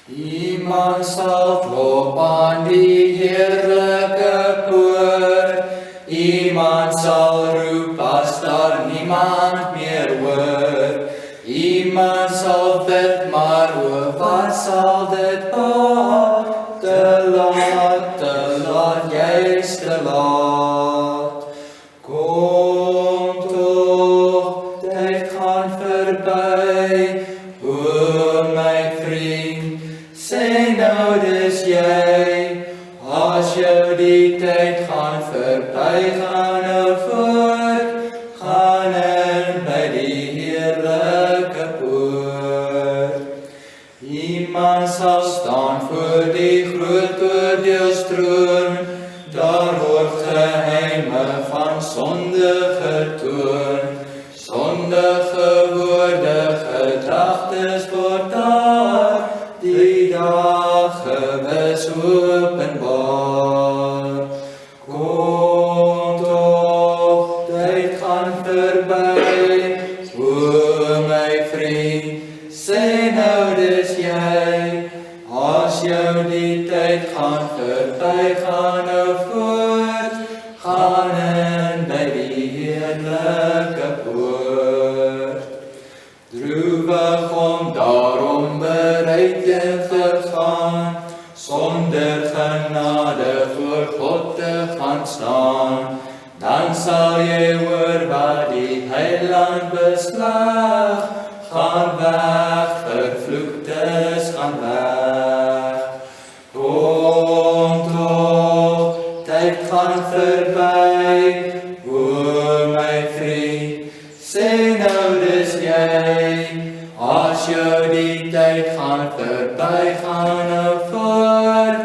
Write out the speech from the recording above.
Iemand sal klop aan die heerlijke poort. Iemand sal roep as daar niemand meer hoor. Iemand sal bid, maar o, wat sal dit baat? Te laat, jy's te laat. Kom toch, tyd gaan verby. O my vriend, sê nou dis jy. As jou die tyd gaan verby, gaan nou voort. Gaan in by die heerlijke poort. Iemand sal staan voor die groot oordeelstroon. Daar word geheime van sonde getoon. Sondige woorde, gedagtes word daar. Die dag gewis openbaar. Kom toch, tyd gaan verby. O my vriend, sê nou dis jy. As jou die tyd gaan verby, gaan nou voort. Gaan in by die heerlijke poort. Droewig om daarom bereid te gaan, sonder genade voor God te gaan staan. Dan sal jy hoor wat die Heiland beslag. Gaan weg, vervloektes, gaan weg. Kom toch, tyd gaan verby. O my vriend, sê nou dis jy. As jou die tyd gaan verby, gaan nou voort.